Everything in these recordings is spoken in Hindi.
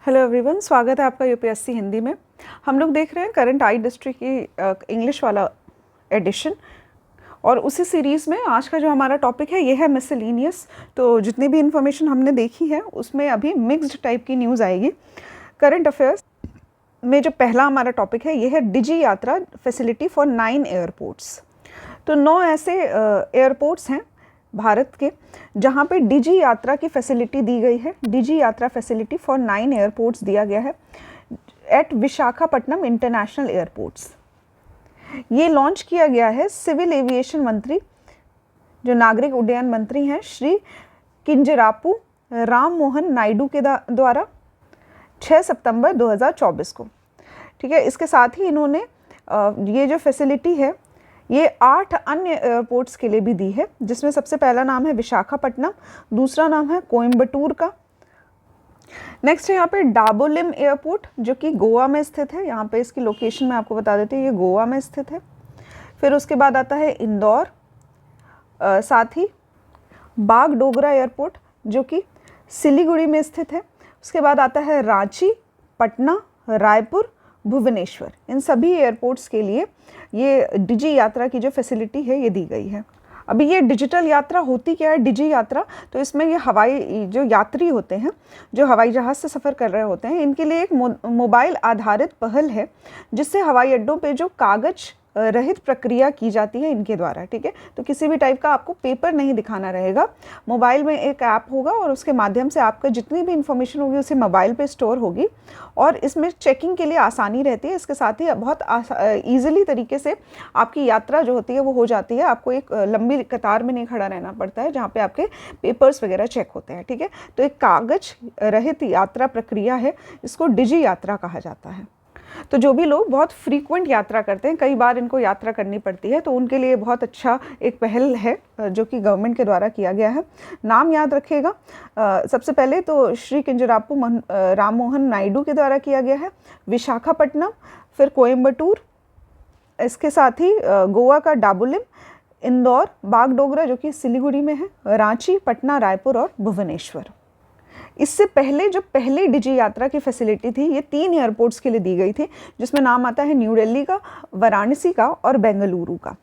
हेलो एवरीवन, स्वागत है आपका यूपीएससी हिंदी में। हम लोग देख रहे हैं करंट आई डिस्ट्रिक्ट की इंग्लिश वाला एडिशन, और उसी सीरीज़ में आज का जो हमारा टॉपिक है ये है मिसलेनियस। तो जितनी भी इन्फॉर्मेशन हमने देखी है उसमें अभी मिक्स्ड टाइप की न्यूज़ आएगी। करंट अफेयर्स में जो पहला हमारा टॉपिक है ये है डिजी यात्रा फैसिलिटी फॉर 9 एयरपोर्ट्स। तो 9 ऐसे एयरपोर्ट्स हैं भारत के जहाँ पे डिजी यात्रा की फैसिलिटी दी गई है। डिजी यात्रा फैसिलिटी फॉर 9 एयरपोर्ट्स दिया गया है एट विशाखापट्टनम इंटरनेशनल एयरपोर्ट्स। ये लॉन्च किया गया है सिविल एविएशन मंत्री, जो नागरिक उड्डयन मंत्री हैं, श्री किंजरापू राम मोहन नायडू के द्वारा 6 सितंबर 2024 को। ठीक है, इसके साथ ही इन्होंने ये जो फैसिलिटी है ये 8 अन्य एयरपोर्ट्स के लिए भी दी है, जिसमें सबसे पहला नाम है विशाखापट्टनम, दूसरा नाम है कोयम्बटूर का। नेक्स्ट है यहाँ पे डाबोलिम एयरपोर्ट जो कि गोवा में स्थित है। यहाँ पे इसकी लोकेशन मैं आपको बता देती हूँ, ये गोवा में स्थित है। फिर उसके बाद आता है इंदौर, साथ ही बागडोगरा एयरपोर्ट जो कि सिलीगुड़ी में स्थित है। उसके बाद आता है रांची, पटना, रायपुर, भुवनेश्वर। इन सभी एयरपोर्ट्स के लिए ये डिजी यात्रा की जो फैसिलिटी है ये दी गई है। अभी ये डिजिटल यात्रा होती क्या है डिजी यात्रा? तो इसमें ये हवाई जो यात्री होते हैं, जो हवाई जहाज़ से सफ़र कर रहे होते हैं, इनके लिए एक मोबाइल आधारित पहल है जिससे हवाई अड्डों पे जो कागज़ रहित प्रक्रिया की जाती है इनके द्वारा। ठीक है, तो किसी भी टाइप का आपको पेपर नहीं दिखाना रहेगा। मोबाइल में एक ऐप होगा और उसके माध्यम से आपका जितनी भी इंफॉर्मेशन होगी उसे मोबाइल पे स्टोर होगी और इसमें चेकिंग के लिए आसानी रहती है। इसके साथ ही बहुत ईजिली तरीके से आपकी यात्रा जो होती है वो हो जाती है। आपको एक लंबी कतार में नहीं खड़ा रहना पड़ता है जहाँ पे आपके पेपर्स वगैरह चेक होते हैं। ठीक है, तो एक कागज रहित यात्रा प्रक्रिया है, इसको डिजी यात्रा कहा जाता है। तो जो भी लोग बहुत फ्रीक्वेंट यात्रा करते हैं, कई बार इनको यात्रा करनी पड़ती है, तो उनके लिए बहुत अच्छा एक पहल है जो कि गवर्नमेंट के द्वारा किया गया है। नाम याद रखिएगा, सबसे पहले तो श्री किंजरापू राम मोहन नायडू के द्वारा किया गया है, विशाखापट्टनम, फिर कोयम्बटूर, इसके साथ ही गोवा का डाबोलिम, इंदौर, बागडोगरा जो कि सिलीगुड़ी में है, रांची, पटना, रायपुर और भुवनेश्वर। इससे पहले जो पहली डिजी यात्रा की फैसिलिटी थी ये 3 एयरपोर्ट्स के लिए दी गई थी, जिसमें नाम आता है न्यू दिल्ली का, वाराणसी का और बेंगलुरु का।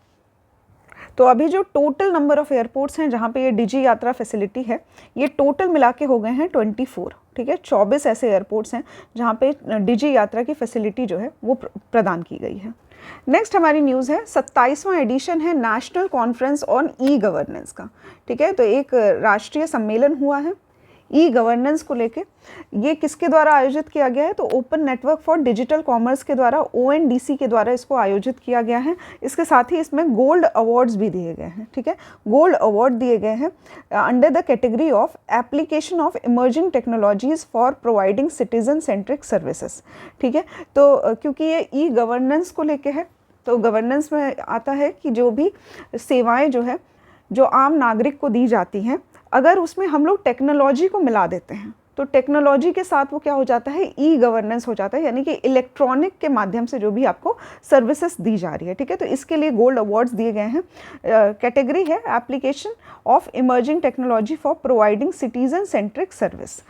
तो अभी जो टोटल नंबर ऑफ एयरपोर्ट्स हैं जहाँ पे ये डिजी यात्रा फैसिलिटी है, ये टोटल मिला के हो गए हैं 24। ठीक है, 24 ऐसे एयरपोर्ट्स हैं जहाँ पे डिजी यात्रा की फैसिलिटी जो है वो प्रदान की गई है। नेक्स्ट हमारी न्यूज़ है 27वां एडिशन है national conference on e governance का। ठीक है, तो एक राष्ट्रीय सम्मेलन हुआ है ई गवर्नेंस को लेके। ये किसके द्वारा आयोजित किया गया है? तो open network for digital commerce के द्वारा, ONDC के द्वारा इसको आयोजित किया गया है। इसके साथ ही इसमें गोल्ड अवार्ड्स भी दिए गए हैं। ठीक है, गोल्ड अवार्ड दिए गए हैं under the category of application of emerging technologies for providing citizen centric services. ठीक है, तो क्योंकि ये ई गवर्नेंस को लेके है, तो गवर्नेंस में आता है कि जो भी सेवाएँ जो है जो आम नागरिक को दी जाती हैं, अगर उसमें हम लोग टेक्नोलॉजी को मिला देते हैं तो टेक्नोलॉजी के साथ वो क्या हो जाता है, ई गवर्नेंस हो जाता है, यानी कि इलेक्ट्रॉनिक के माध्यम से जो भी आपको सर्विसेज दी जा रही है। ठीक है, तो इसके लिए गोल्ड अवार्ड्स दिए गए हैं। कैटेगरी है application of emerging technology for providing citizen centric service.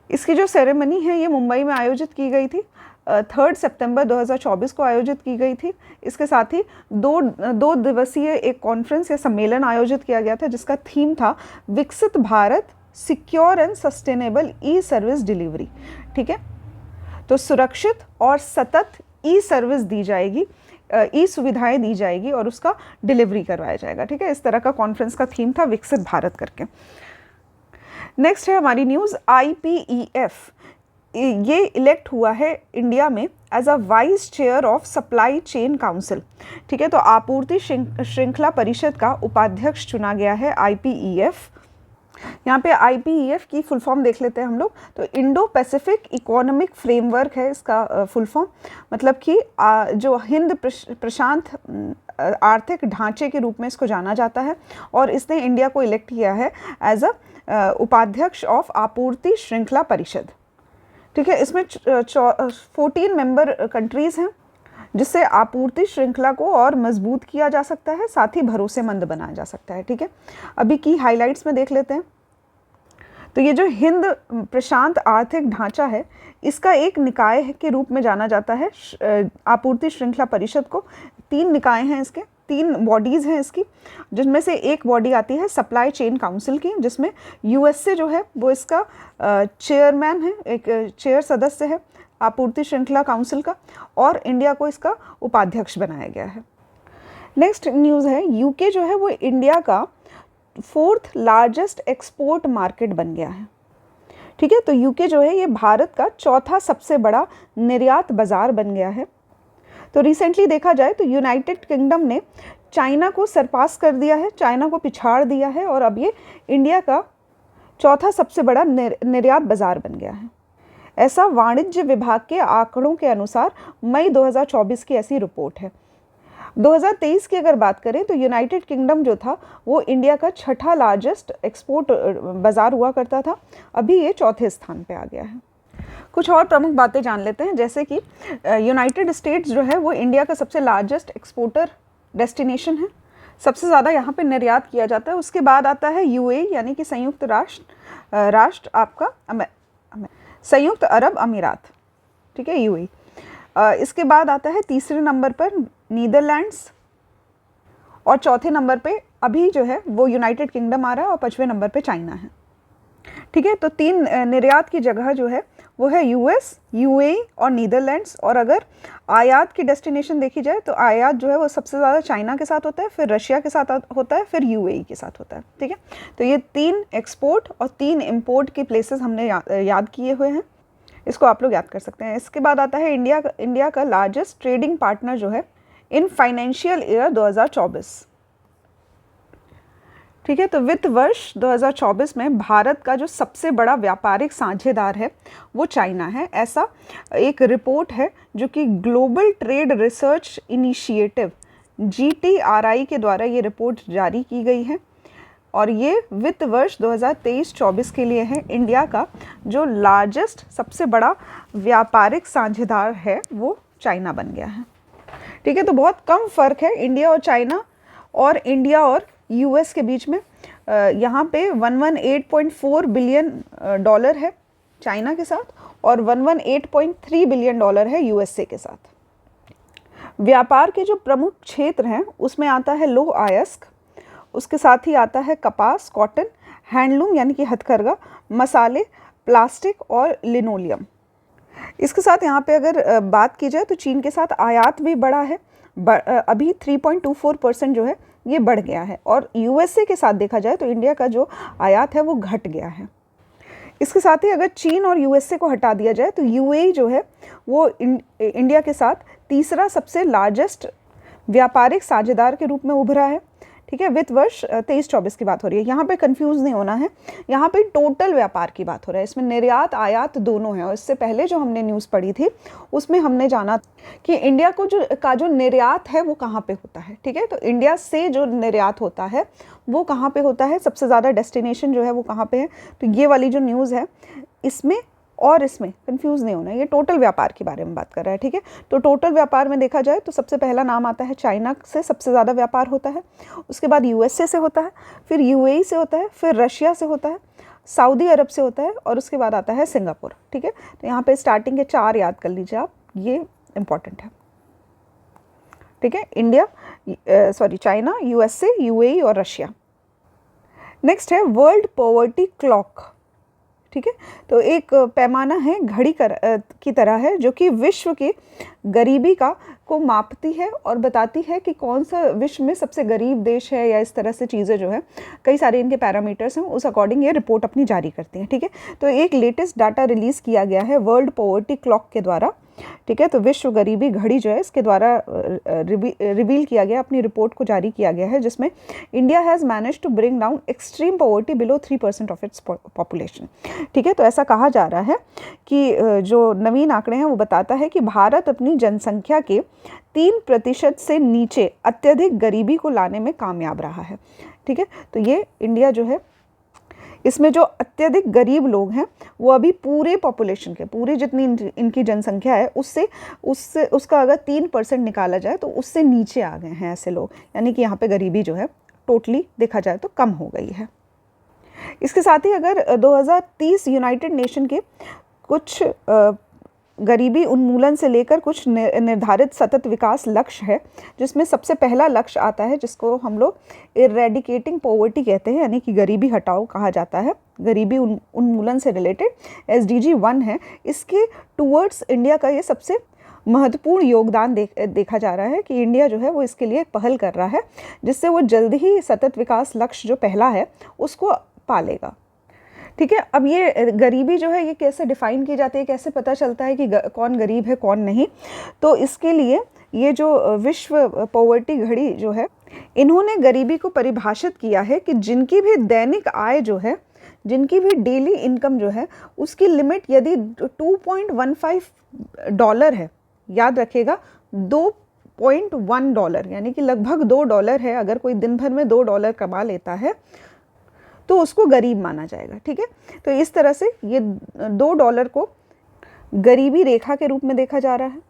इसकी जो सेरेमनी है ये मुंबई में आयोजित की गई थी, 3 सितंबर 2024 को आयोजित की गई थी। इसके साथ ही दो दिवसीय एक कॉन्फ्रेंस या सम्मेलन आयोजित किया गया था जिसका थीम था विकसित Bharat, secure and sustainable E service delivery. ठीक है, तो सुरक्षित और सतत ई सर्विस दी जाएगी, ई सुविधाएं दी जाएगी और उसका डिलीवरी करवाया जाएगा। ठीक है, इस तरह का कॉन्फ्रेंस का थीम था विकसित भारत करके। नेक्स्ट है हमारी न्यूज़ IPEF। ये इलेक्ट हुआ है इंडिया में as a vice chair of supply chain council. ठीक है, तो आपूर्ति श्रृंखला परिषद का उपाध्यक्ष चुना गया है IPEF। यहाँ पे IPEF की फुल फॉर्म देख लेते हैं हम लोग। तो इंडो पैसिफिक इकोनॉमिक फ्रेमवर्क है इसका फुल फॉर्म, मतलब कि जो हिंद प्रशांत आर्थिक ढांचे के रूप में इसको जाना जाता है और इसने इंडिया को इलेक्ट किया है एज अ उपाध्यक्ष ऑफ आपूर्ति श्रृंखला परिषद। ठीक है, इसमें 14 मेंबर कंट्रीज़ हैं जिससे आपूर्ति श्रृंखला को और मजबूत किया जा सकता है, साथ ही भरोसेमंद बनाया जा सकता है। ठीक है, अभी की हाइलाइट्स में देख लेते हैं। तो ये जो हिंद प्रशांत आर्थिक ढांचा है, इसका एक निकाय के रूप में जाना जाता है आपूर्ति श्रृंखला परिषद को। 3 निकाय हैं इसके, 3 बॉडीज़ हैं इसकी, जिनमें से एक बॉडी आती है सप्लाई चेन काउंसिल की, जिसमें यूएसए जो है वो इसका चेयरमैन है, एक चेयर सदस्य है आपूर्ति श्रृंखला काउंसिल का, और इंडिया को इसका उपाध्यक्ष बनाया गया है। नेक्स्ट न्यूज़ है, यूके जो है वो इंडिया का 4th लार्जेस्ट एक्सपोर्ट मार्केट बन गया है। ठीक है, तो यूके जो है ये भारत का 4था सबसे बड़ा निर्यात बाज़ार बन गया है। तो रिसेंटली देखा जाए तो यूनाइटेड किंगडम ने चाइना को सरपास कर दिया है, चाइना को पिछाड़ दिया है, और अब ये इंडिया का 4था सबसे बड़ा निर्यात बाज़ार बन गया है। ऐसा वाणिज्य विभाग के आंकड़ों के अनुसार मई 2024 की ऐसी रिपोर्ट है। 2023 की अगर बात करें तो यूनाइटेड किंगडम जो था वो इंडिया का 6ठा लार्जेस्ट एक्सपोर्ट बाज़ार हुआ करता था, अभी ये 4थे स्थान पे आ गया है। कुछ और प्रमुख बातें जान लेते हैं, जैसे कि यूनाइटेड स्टेट्स जो है वो इंडिया का सबसे लार्जेस्ट एक्सपोर्टर डेस्टिनेशन है, सबसे ज़्यादा यहाँ पे निर्यात किया जाता है। उसके बाद आता है यूएई यानी कि संयुक्त राष्ट्र आपका संयुक्त अरब अमीरात, ठीक है, यूएई। इसके बाद आता है तीसरे नंबर पर नीदरलैंड्स, और चौथे नंबर पे अभी जो है वो यूनाइटेड किंगडम आ रहा है, और 5वें नंबर पे चाइना है। ठीक है, तो 3 निर्यात की जगह जो है वो है यूएस, यूएई और नीदरलैंड्स। और अगर आयात की डेस्टिनेशन देखी जाए तो आयात जो है वो सबसे ज़्यादा चाइना के साथ होता है, फिर रशिया के साथ होता है, फिर यूएई के साथ होता है। ठीक है, तो ये 3 एक्सपोर्ट और 3 इम्पोर्ट के प्लेसेस हमने याद किए हुए हैं, इसको आप लोग याद कर सकते हैं। इसके बाद आता है इंडिया का लार्जेस्ट ट्रेडिंग पार्टनर जो है इन फाइनेंशियल ईयर 2024। ठीक है, तो वित्त वर्ष 2024 में भारत का जो सबसे बड़ा व्यापारिक साझेदार है वो चाइना है। ऐसा एक रिपोर्ट है जो कि global trade research initiative GTRI के द्वारा ये रिपोर्ट जारी की गई है, और ये वित्त वर्ष 2023-24 के लिए है। इंडिया का जो लार्जेस्ट सबसे बड़ा व्यापारिक साझेदार है वो चाइना बन गया है। ठीक है, तो बहुत कम फ़र्क है इंडिया और चाइना और इंडिया और यूएस के बीच में। यहाँ पे 118.4 बिलियन डॉलर है चाइना के साथ, और 118.3 बिलियन डॉलर है यूएसए के साथ। व्यापार के जो प्रमुख क्षेत्र हैं उसमें आता है लौह अयस्क, उसके साथ ही आता है कपास, कॉटन, हैंडलूम यानी कि हथकरघा, मसाले, प्लास्टिक और लिनोलियम। इसके साथ यहाँ पे अगर बात की जाए तो चीन के साथ आयात भी बढ़ा है, अभी 3.24% जो है ये बढ़ गया है, और यूएसए के साथ देखा जाए तो इंडिया का जो आयात है वो घट गया है। इसके साथ ही अगर चीन और यूएसए को हटा दिया जाए तो यूएई जो है वो इंडिया के साथ तीसरा सबसे लार्जेस्ट व्यापारिक साझेदार के रूप में उभरा है। ठीक है, वित्त वर्ष 23-24 की बात हो रही है, यहाँ पे कंफ्यूज नहीं होना है, यहाँ पे टोटल व्यापार की बात हो रहा है, इसमें निर्यात आयात दोनों है। और इससे पहले जो हमने न्यूज़ पढ़ी थी उसमें हमने जाना कि इंडिया को जो निर्यात है वो कहाँ पे होता है। ठीक है, तो इंडिया से जो निर्यात होता है वो कहाँ पे होता है, सबसे ज़्यादा डेस्टिनेशन जो है वो कहाँ पे है। तो ये वाली जो न्यूज़ है इसमें और इसमें कंफ्यूज नहीं होना, ये टोटल व्यापार के बारे में बात कर रहा है। ठीक है, तो टोटल व्यापार में देखा जाए तो सबसे पहला नाम आता है चाइना से, सबसे ज़्यादा व्यापार होता है, उसके बाद यूएसए से होता है, फिर यूएई से होता है, फिर रशिया से होता है, सऊदी अरब से होता है, और उसके बाद आता है सिंगापुर। ठीक है, तो यहाँ पे स्टार्टिंग के 4 याद कर लीजिए आप, ये इंपॉर्टेंट है। ठीक है, चाइना, यूएसए, यूएई और रशिया। नेक्स्ट है वर्ल्ड पॉवर्टी क्लॉक। ठीक है, तो एक पैमाना है घड़ी की तरह है जो कि विश्व के गरीबी को मापती है और बताती है कि कौन सा विश्व में सबसे गरीब देश है, या इस तरह से चीज़ें जो है कई सारे इनके पैरामीटर्स हैं, उस अकॉर्डिंग ये रिपोर्ट अपनी जारी करती हैं। ठीक है, तो एक लेटेस्ट डाटा रिलीज़ किया गया है वर्ल्ड पॉवर्टी क्लॉक के द्वारा। ठीक है, तो विश्व गरीबी घड़ी जो है इसके द्वारा रिवील किया गया, अपनी रिपोर्ट को जारी किया गया है, जिसमें India has manage to bring down extreme poverty below 3% of its population. ठीक है, तो ऐसा कहा जा रहा है कि जो नवीन आंकड़े हैं वो बताता है कि भारत अपनी जनसंख्या के 3% से नीचे अत्यधिक गरीबी को लाने में कामयाब रहा है। ठीक है, तो ये इंडिया जो है इसमें जो अत्यधिक गरीब लोग हैं वो अभी पूरे पॉपुलेशन के, पूरी जितनी इनकी जनसंख्या है उसका अगर 3% निकाला जाए तो उससे नीचे आ गए हैं ऐसे लोग, यानी कि यहाँ पे गरीबी जो है टोटली देखा जाए तो कम हो गई है। इसके साथ ही अगर 2030 यूनाइटेड नेशन के कुछ गरीबी उन्मूलन से लेकर कुछ निर्धारित सतत विकास लक्ष्य है, जिसमें सबसे पहला लक्ष्य आता है जिसको हम लोग इरेडिकेटिंग पॉवर्टी कहते हैं, यानी कि गरीबी हटाओ कहा जाता है। गरीबी उन्मूलन से रिलेटेड SDG 1 है। इसके टूवर्ड्स इंडिया का ये सबसे महत्वपूर्ण योगदान देखा जा रहा है कि इंडिया जो है वो इसके लिए पहल कर रहा है, जिससे वो जल्द ही सतत विकास लक्ष्य जो पहला है उसको पालेगा। ठीक है, अब ये गरीबी जो है ये कैसे डिफ़ाइन की जाती है, कैसे पता चलता है कि कौन गरीब है कौन नहीं। तो इसके लिए ये जो विश्व पॉवर्टी घड़ी जो है, इन्होंने गरीबी को परिभाषित किया है कि जिनकी भी दैनिक आय जो है, जिनकी भी डेली इनकम जो है, उसकी लिमिट यदि $2.15 है, याद रखिएगा $2.1, यानी कि लगभग $2 है। अगर कोई दिन भर में $2 कमा लेता है तो उसको गरीब माना जाएगा। ठीक है, तो इस तरह से ये $2 को गरीबी रेखा के रूप में देखा जा रहा है।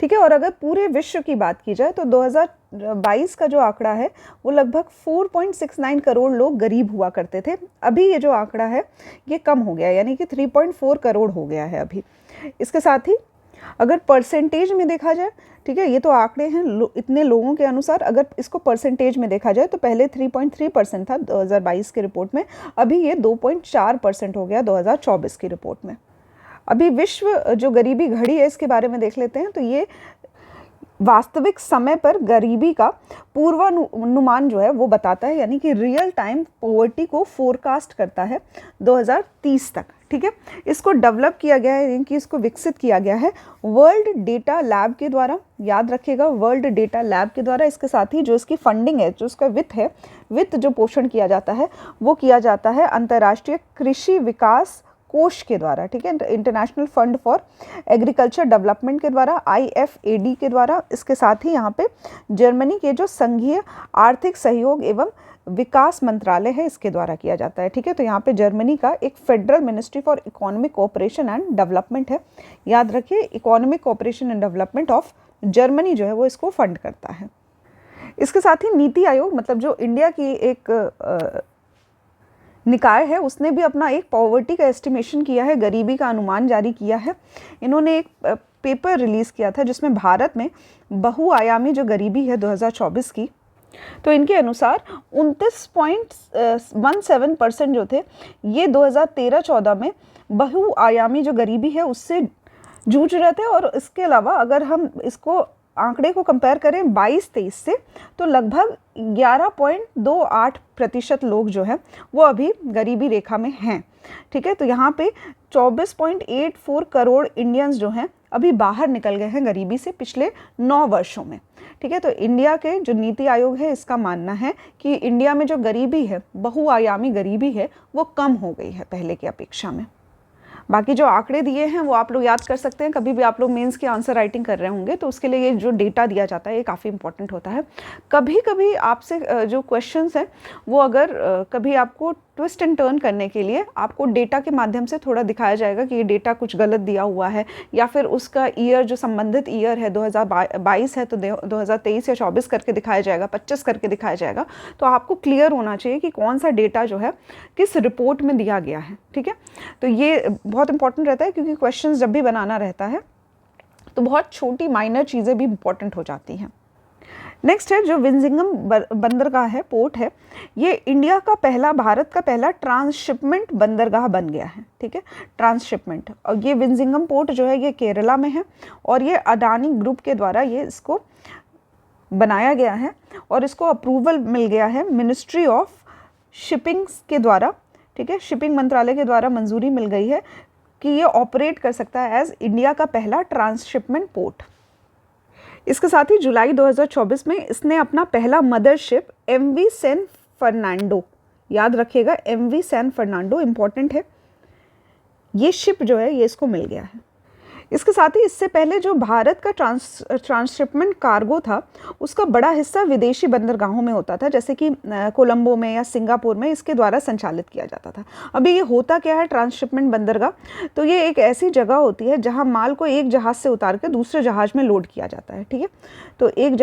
ठीक है, और अगर पूरे विश्व की बात की जाए तो 2022 का जो आंकड़ा है वो लगभग 4.69 करोड़ लोग गरीब हुआ करते थे। अभी ये जो आंकड़ा है ये कम हो गया, यानी कि 3.4 करोड़ हो गया है अभी। इसके साथ ही अगर परसेंटेज में देखा जाए, ठीक है, ये तो आंकड़े हैं इतने लोगों के अनुसार, अगर इसको परसेंटेज में देखा जाए तो पहले 3.3% था 2022 की रिपोर्ट में, अभी ये 2.4% हो गया 2024 की रिपोर्ट में। अभी विश्व जो गरीबी घड़ी है इसके बारे में देख लेते हैं। तो ये वास्तविक समय पर गरीबी का पूर्वानुमान जो है वो बताता है, यानी कि रियल टाइम पॉवर्टी को फोरकास्ट करता है 2030 तक। ठीक है, इसको डेवलप किया गया है, यानी कि इसको विकसित किया गया है वर्ल्ड डेटा लैब के द्वारा। याद रखिएगा, वर्ल्ड डेटा लैब के द्वारा। इसके साथ ही जो इसकी फंडिंग है, जो इसका वित्त जो पोषण किया जाता है वो किया जाता है अंतर्राष्ट्रीय कृषि विकास कोष के द्वारा। ठीक है, international fund for agriculture development के द्वारा, IFAD के द्वारा। इसके साथ ही यहाँ पे जर्मनी के जो संघीय आर्थिक सहयोग एवं विकास मंत्रालय है इसके द्वारा किया जाता है। ठीक है, तो यहाँ पे जर्मनी का एक federal ministry for economic cooperation and development है। याद रखिए, economic cooperation and development of Germany जो है वो इसको फंड करता है। इसके साथ ही नीति आयोग, मतलब जो इंडिया की एक निकाय है, उसने भी अपना एक पॉवर्टी का एस्टिमेशन किया है, गरीबी का अनुमान जारी किया है। इन्होंने एक पेपर रिलीज़ किया था जिसमें भारत में बहुआयामी जो गरीबी है 2024 की, तो इनके अनुसार 29.17% जो थे ये 2013-14 में बहुआयामी जो गरीबी है उससे जूझ रहे थे। और इसके अलावा अगर हम इसको आंकड़े को कंपेयर करें 22-23 से, तो लगभग 11.28% लोग जो हैं वो अभी गरीबी रेखा में हैं। ठीक है, तो यहाँ पे 24.84 करोड़ इंडियंस जो हैं अभी बाहर निकल गए हैं गरीबी से पिछले 9 वर्षों में। ठीक है, तो इंडिया के जो नीति आयोग है इसका मानना है कि इंडिया में जो गरीबी है, बहुआयामी गरीबी है, वो कम हो गई है पहले की अपेक्षा में। बाकी जो आंकड़े दिए हैं वो आप लोग याद कर सकते हैं। कभी भी आप लोग मेंस की आंसर राइटिंग कर रहे होंगे तो उसके लिए ये जो डेटा दिया जाता है ये काफ़ी इंपॉर्टेंट होता है। कभी कभी आपसे जो क्वेश्चंस हैं वो अगर कभी आपको ट्विस्ट एंड टर्न करने के लिए आपको डेटा के माध्यम से थोड़ा दिखाया जाएगा कि ये डेटा कुछ गलत दिया हुआ है, या फिर उसका ईयर जो संबंधित ईयर है 2022 है तो 2023 या 24 करके दिखाया जाएगा, 25 करके दिखाया जाएगा। तो आपको क्लियर होना चाहिए कि कौन सा डेटा जो है किस रिपोर्ट में दिया गया है। ठीक है, तो ये बहुत इंपॉर्टेंट रहता है क्योंकि क्वेश्चंस जब भी बनाना रहता है तो बहुत छोटी माइनर चीज़ें भी इंपॉर्टेंट हो जाती हैं। नेक्स्ट है जो विंझिंगम बंदरगाह है, पोर्ट है, ये इंडिया का पहला, भारत का पहला ट्रांसशिपमेंट बंदरगाह बन गया है। ठीक है, ट्रांसशिपमेंट। और ये विंझिंगम पोर्ट जो है ये केरला में है और ये अडानी ग्रुप के द्वारा ये इसको बनाया गया है और इसको अप्रूवल मिल गया है मिनिस्ट्री ऑफ शिपिंग के द्वारा। ठीक है, शिपिंग मंत्रालय के द्वारा मंजूरी मिल गई है कि ये ऑपरेट कर सकता है एज इंडिया का पहला ट्रांसशिपमेंट पोर्ट। इसके साथ ही जुलाई 2024 में इसने अपना पहला मदरशिप MV सैन फर्नांडो, याद रखिएगा MV सैन फर्नांडो इंपॉर्टेंट है, ये शिप जो है ये इसको मिल गया है। इसके साथ ही इससे पहले जो भारत का ट्रांसशिपमेंट कार्गो था उसका बड़ा हिस्सा विदेशी बंदरगाहों में होता था, जैसे कि कोलंबो में या सिंगापुर में इसके द्वारा संचालित किया जाता था। अभी ये होता क्या है ट्रांसशिपमेंट बंदरगाह, तो ये एक ऐसी जगह होती है जहां माल को एक जहाज़ से उतार के दूसरे जहाज़ में लोड किया जाता है। ठीक है, तो एक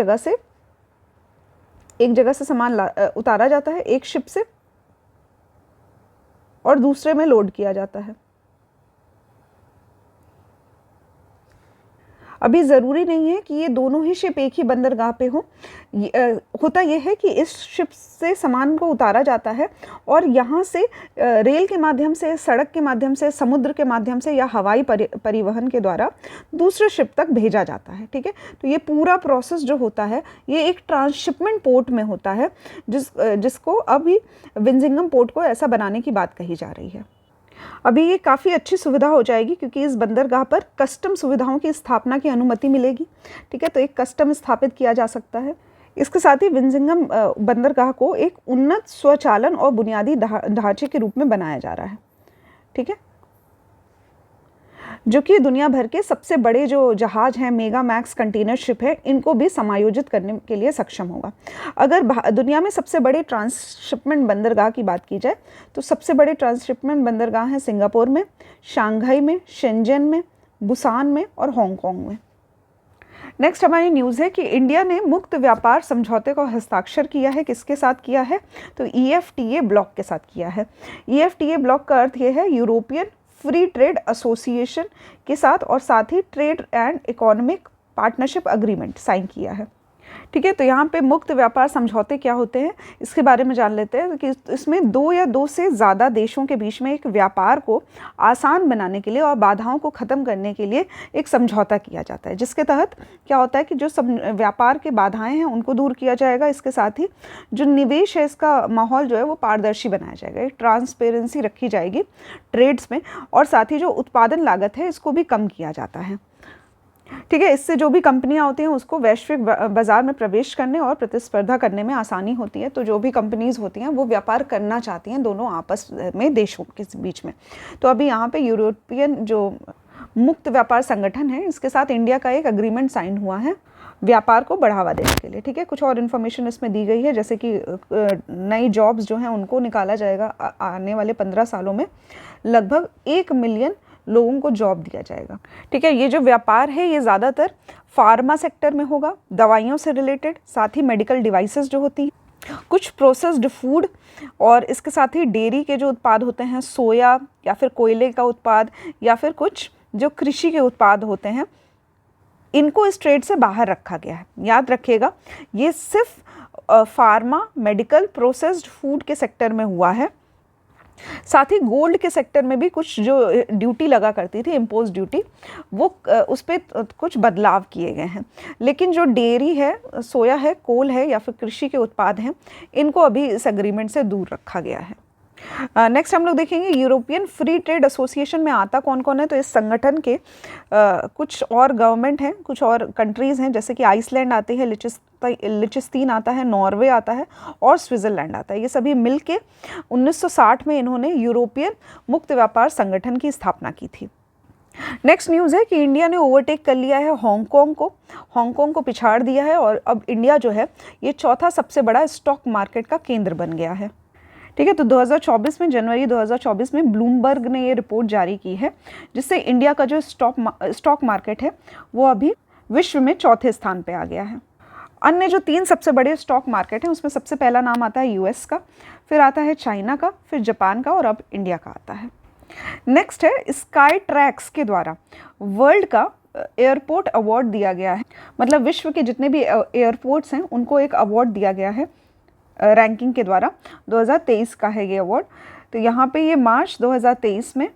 जगह से सामान उतारा जाता है एक शिप से और दूसरे में लोड किया जाता है। अभी ज़रूरी नहीं है कि ये दोनों ही शिप एक ही बंदरगाह पे हो। होता ये है कि इस शिप से सामान को उतारा जाता है और यहाँ से रेल के माध्यम से, सड़क के माध्यम से, समुद्र के माध्यम से या हवाई परिवहन के द्वारा दूसरे शिप तक भेजा जाता है। ठीक है, तो ये पूरा प्रोसेस जो होता है ये एक ट्रांसशिपमेंट पोर्ट में होता है, जिसको अभी विंझिंगम पोर्ट को ऐसा बनाने की बात कही जा रही है। अभी ये काफ़ी अच्छी सुविधा हो जाएगी क्योंकि इस बंदरगाह पर कस्टम सुविधाओं की स्थापना की अनुमति मिलेगी। ठीक है, तो एक कस्टम स्थापित किया जा सकता है। इसके साथ ही विंझिंगम बंदरगाह को एक उन्नत स्वचालन और बुनियादी ढांचे के रूप में बनाया जा रहा है। ठीक है, जो कि दुनिया भर के सबसे बड़े जो जहाज़ हैं, मेगा मैक्स कंटेनर शिप है, इनको भी समायोजित करने के लिए सक्षम होगा। अगर दुनिया में सबसे बड़े ट्रांसशिपमेंट बंदरगाह की बात की जाए तो सबसे बड़े ट्रांसशिपमेंट बंदरगाह हैं सिंगापुर में, शंघाई में, शेंजन में, बुसान में और हांगकांग में। नेक्स्ट हमारी न्यूज़ है कि इंडिया ने मुक्त व्यापार समझौते को हस्ताक्षर किया है। किसके साथ किया है? तो EFTA ब्लॉक के साथ किया है। EFTA ब्लॉक का अर्थ ये है यूरोपियन फ्री ट्रेड एसोसिएशन के साथ, और साथ ही trade and economic partnership agreement sign किया है। ठीक है, तो यहाँ पे मुक्त व्यापार समझौते क्या होते हैं इसके बारे में जान लेते हैं कि इसमें दो या दो से ज़्यादा देशों के बीच में एक व्यापार को आसान बनाने के लिए और बाधाओं को ख़त्म करने के लिए एक समझौता किया जाता है, जिसके तहत क्या होता है कि जो व्यापार के बाधाएं हैं उनको दूर किया जाएगा। इसके साथ ही जो निवेश है इसका माहौल जो है वो पारदर्शी बनाया जाएगा, एक ट्रांसपेरेंसी रखी जाएगी ट्रेड्स में, और साथ ही जो उत्पादन लागत है इसको भी कम किया जाता है। ठीक है, इससे जो भी कंपनियां होती हैं उसको वैश्विक बाजार में प्रवेश करने और प्रतिस्पर्धा करने में आसानी होती है। तो जो भी कंपनीज होती हैं वो व्यापार करना चाहती हैं दोनों आपस में, देशों के बीच में। तो अभी यहाँ पे यूरोपियन जो मुक्त व्यापार संगठन है इसके साथ इंडिया का एक अग्रीमेंट साइन हुआ है व्यापार को बढ़ावा देने के लिए। ठीक है, कुछ और इन्फॉर्मेशन इसमें दी गई है, जैसे कि नई जॉब्स जो हैं उनको निकाला जाएगा। आने वाले 15 सालों में लगभग 1 मिलियन लोगों को जॉब दिया जाएगा। ठीक है, ये जो व्यापार है ये ज़्यादातर फार्मा सेक्टर में होगा, दवाइयों से रिलेटेड, साथ ही मेडिकल डिवाइसेस जो होती हैं, कुछ प्रोसेस्ड फूड, और इसके साथ ही डेयरी के जो उत्पाद होते हैं, सोया या फिर कोयले का उत्पाद, या फिर कुछ जो कृषि के उत्पाद होते हैं, इनको इस ट्रेड से बाहर रखा गया है। याद रखिएगा, ये सिर्फ फार्मा, मेडिकल, प्रोसेस्ड फूड के सेक्टर में हुआ है। साथ ही गोल्ड के सेक्टर में भी कुछ जो ड्यूटी लगा करती थी, इम्पोज ड्यूटी, वो उस पर कुछ बदलाव किए गए हैं। लेकिन जो डेयरी है, सोया है, कोल है या फिर कृषि के उत्पाद हैं, इनको अभी इस एग्रीमेंट से दूर रखा गया है। नेक्स्ट हम लोग देखेंगे यूरोपियन फ्री ट्रेड एसोसिएशन में आता कौन कौन है। तो इस संगठन के कुछ और गवर्नमेंट हैं, कुछ और कंट्रीज़ हैं, जैसे कि आइसलैंड आती है, लिechtenstein आता है, नॉर्वे आता है और स्विट्ज़रलैंड आता है। ये सभी मिलके 1960 में इन्होंने यूरोपियन मुक्त व्यापार संगठन की स्थापना की थी। नेक्स्ट न्यूज़ है कि इंडिया ने ओवरटेक कर लिया है हांगकांग को पिछाड़ दिया है, और अब इंडिया जो है ये चौथा सबसे बड़ा स्टॉक मार्केट का केंद्र बन गया है। ठीक है, तो 2024 में, जनवरी 2024 में ब्लूमबर्ग ने ये रिपोर्ट जारी की है, जिससे इंडिया का जो स्टॉक मार्केट है वो अभी विश्व में चौथे स्थान पे आ गया है। अन्य जो 3 सबसे बड़े स्टॉक मार्केट हैं उसमें सबसे पहला नाम आता है यूएस का, फिर आता है चाइना का, फिर जापान का और अब इंडिया का आता है। नेक्स्ट है स्काई ट्रैक्स के द्वारा वर्ल्ड का एयरपोर्ट अवार्ड दिया गया है। मतलब विश्व के जितने भी एयरपोर्ट्स हैं उनको एक अवार्ड दिया गया है रैंकिंग के द्वारा। 2023 का है ये अवार्ड। तो यहाँ पे ये मार्च 2023 में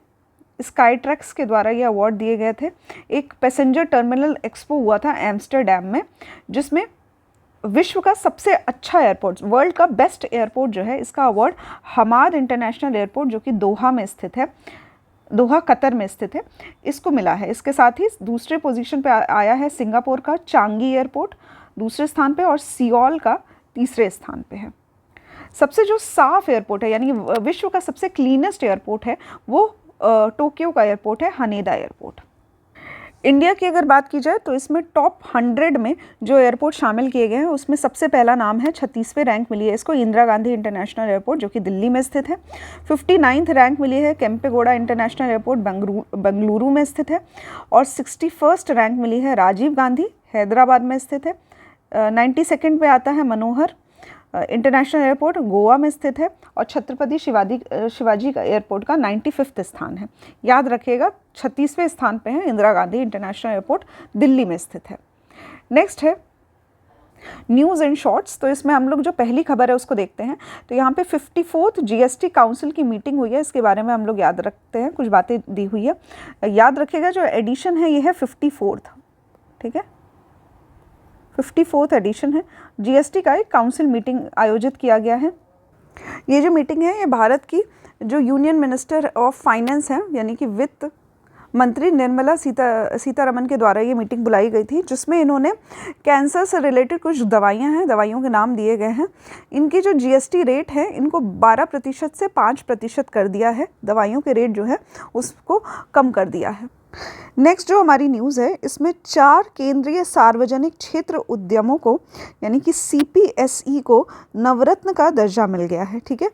स्काई ट्रैक्स के द्वारा ये अवार्ड दिए गए थे। एक पैसेंजर टर्मिनल एक्सपो हुआ था एम्स्टर्डम में, जिसमें विश्व का सबसे अच्छा एयरपोर्ट, वर्ल्ड का बेस्ट एयरपोर्ट जो है, इसका अवार्ड हमाद इंटरनेशनल एयरपोर्ट जो कि दोहा में स्थित है, दोहा कतर में स्थित है, इसको मिला है। इसके साथ ही दूसरे पोजीशन पे आया है सिंगापुर का चांगी एयरपोर्ट दूसरे स्थान पे, और सियोल का तीसरे स्थान पे है। सबसे जो साफ एयरपोर्ट है, यानी विश्व का सबसे क्लीनेस्ट एयरपोर्ट है, वो टोक्यो का एयरपोर्ट है, हनेदा एयरपोर्ट। इंडिया की अगर बात की जाए तो इसमें टॉप 100 में जो एयरपोर्ट शामिल किए गए हैं उसमें सबसे पहला नाम है, 36वें रैंक मिली है इसको, इंदिरा गांधी इंटरनेशनल एयरपोर्ट जो कि दिल्ली में स्थित है। 59th रैंक मिली है केम्पेगौड़ा इंटरनेशनल एयरपोर्ट बेंगलुरु में स्थित है, और 61st रैंक मिली है राजीव गांधी हैदराबाद में स्थित है। 92nd पे आता है मनोहर इंटरनेशनल एयरपोर्ट गोवा में स्थित है और छत्रपति शिवाजी का एयरपोर्ट का 95वां स्थान है। याद रखिएगा 36वें स्थान पे है इंदिरा गांधी इंटरनेशनल एयरपोर्ट, दिल्ली में स्थित है। नेक्स्ट है न्यूज़ एंड शॉर्ट्स। तो इसमें हम लोग जो पहली खबर है उसको देखते हैं। तो यहाँ पे 54th GST काउंसिल की मीटिंग हुई है, इसके बारे में हम लोग याद रखते हैं, कुछ बातें दी हुई है। याद रखिएगा जो एडिशन है ये है 54th, ठीक है, 54th एडिशन है। GST का एक काउंसिल मीटिंग आयोजित किया गया है। ये जो मीटिंग है ये भारत की जो यूनियन मिनिस्टर ऑफ फाइनेंस हैं, यानी कि वित्त मंत्री निर्मला सीतारमन के द्वारा ये मीटिंग बुलाई गई थी, जिसमें इन्होंने कैंसर से रिलेटेड कुछ दवाइयाँ हैं, दवाइयों के नाम दिए गए हैं। इनकी जो GST रेट है इनको 12% से 5% कर दिया है, दवाइयों के रेट जो है उसको कम कर दिया है। नेक्स्ट जो हमारी न्यूज़ है इसमें 4 केंद्रीय सार्वजनिक क्षेत्र उद्यमों को यानी कि CPSE को नवरत्न का दर्जा मिल गया है, ठीक है।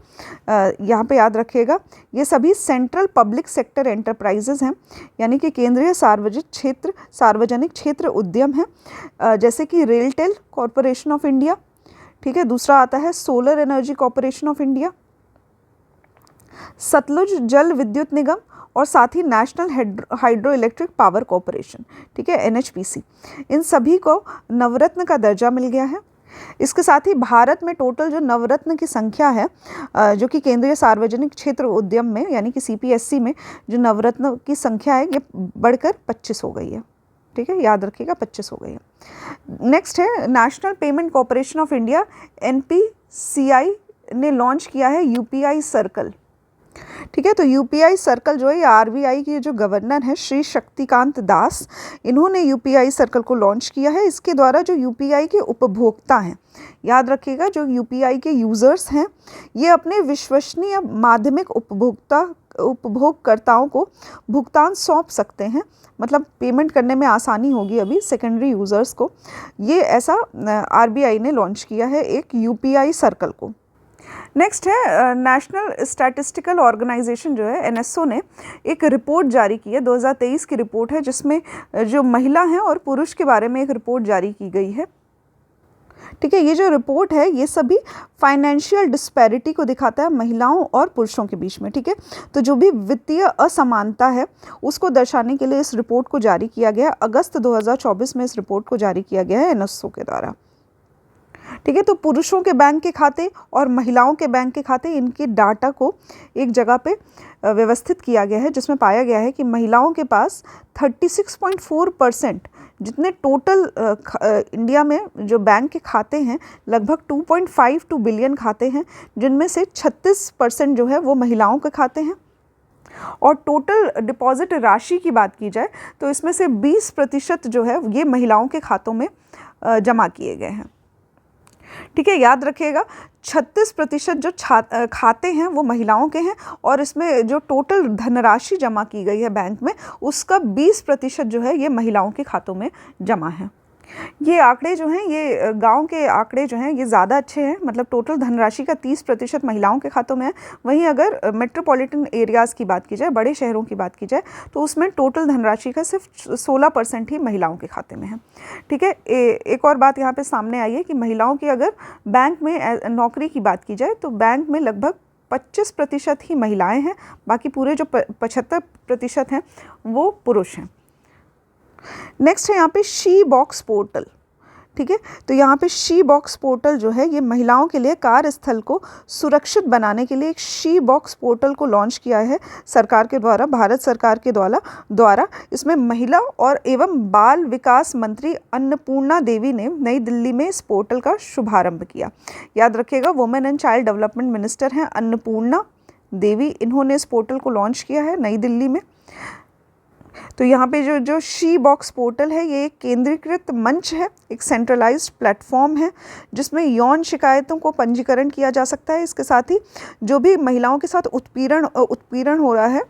यहाँ पे याद रखिएगा ये सभी सेंट्रल पब्लिक सेक्टर एंटरप्राइजेज हैं, यानी कि केंद्रीय सार्वजनिक क्षेत्र उद्यम हैं, जैसे कि रेलटेल कॉरपोरेशन ऑफ इंडिया, ठीक है। दूसरा आता है solar energy corporation of India, Sutlej Jal Vidyut Nigam और साथ ही national hydro electric power corporation, ठीक है, NHPC। इन सभी को नवरत्न का दर्जा मिल गया है। इसके साथ ही भारत में टोटल जो नवरत्न की संख्या है, जो कि केंद्रीय सार्वजनिक क्षेत्र उद्यम में यानी कि CPSE में जो नवरत्न की संख्या है ये बढ़कर 25 हो गई है, ठीक है, याद रखिएगा 25 हो गई है। नेक्स्ट है national payment corporation of India NPCI ने लॉन्च किया है UPI सर्कल, ठीक है। तो UPI सर्कल जो है ये RBI के जो गवर्नर हैं श्री शक्तिकांत दास, इन्होंने UPI सर्कल को लॉन्च किया है। इसके द्वारा जो UPI के उपभोक्ता हैं, याद रखिएगा जो UPI के यूज़र्स हैं ये अपने विश्वसनीय माध्यमिक उपभोगकर्ताओं को भुगतान सौंप सकते हैं, मतलब पेमेंट करने में आसानी होगी अभी सेकेंडरी यूज़र्स को। ये ऐसा RBI ने लॉन्च किया है एक UPI सर्कल को। नेक्स्ट है नेशनल स्टैटिस्टिकल ऑर्गेनाइजेशन जो है NSO ने एक रिपोर्ट जारी की है, 2023 की रिपोर्ट है, जिसमें जो महिला हैं और पुरुष के बारे में एक रिपोर्ट जारी की गई है, ठीक है। ये जो रिपोर्ट है ये सभी फाइनेंशियल डिस्पैरिटी को दिखाता है महिलाओं और पुरुषों के बीच में, ठीक है। तो जो भी वित्तीय असमानता है उसको दर्शाने के लिए इस रिपोर्ट को जारी किया गया। अगस्त 2024 में इस रिपोर्ट को जारी किया गया है NSO के द्वारा, ठीक है। तो पुरुषों के बैंक के खाते और महिलाओं के बैंक के खाते, इनके डाटा को एक जगह पे व्यवस्थित किया गया है, जिसमें पाया गया है कि महिलाओं के पास 36.4% जितने टोटल इंडिया में जो बैंक के खाते हैं लगभग 2.52 बिलियन खाते हैं, जिनमें से 36% जो है वो महिलाओं के खाते हैं। और टोटल डिपॉजिट राशि की बात की जाए तो इसमें से 20% जो है ये महिलाओं के खातों में जमा किए गए हैं, ठीक है। याद रखिएगा 36% जो खाते हैं वो महिलाओं के हैं और इसमें जो टोटल धनराशि जमा की गई है बैंक में उसका 20% जो है ये महिलाओं के खातों में जमा है। ये आंकड़े जो हैं ये गांव के आंकड़े जो हैं ये ज़्यादा अच्छे हैं, मतलब टोटल धनराशि का 30% महिलाओं के खातों में है। वहीं अगर मेट्रोपॉलिटन एरियाज़ की बात की जाए, बड़े शहरों की बात की जाए, तो उसमें टोटल धनराशि का सिर्फ 16% ही महिलाओं के खाते में है, ठीक है। एक और बात यहाँ पे सामने आई है कि महिलाओं की अगर बैंक में नौकरी की बात की जाए तो बैंक में लगभग 25% ही महिलाएँ हैं, बाकी पूरे जो 75% हैं वो पुरुष हैं। नेक्स्ट है यहाँ पे शी बॉक्स पोर्टल, ठीक है। तो यहाँ पे शी बॉक्स पोर्टल जो है ये महिलाओं के लिए कार्यस्थल को सुरक्षित बनाने के लिए एक शी बॉक्स पोर्टल को लॉन्च किया है सरकार के द्वारा, भारत सरकार के द्वारा। इसमें महिला और एवं बाल विकास मंत्री अन्नपूर्णा देवी ने नई दिल्ली में इस पोर्टल का शुभारंभ किया। याद रखिएगा women and child development minister हैं अन्नपूर्णा देवी, इन्होंने इस पोर्टल को लॉन्च किया है नई दिल्ली में। तो यहाँ पे जो शी बॉक्स पोर्टल है ये एक केंद्रीकृत मंच है, एक सेंट्रलाइज्ड प्लेटफॉर्म है जिसमें यौन शिकायतों को पंजीकरण किया जा सकता है। इसके साथ ही जो भी महिलाओं के साथ उत्पीड़न हो रहा है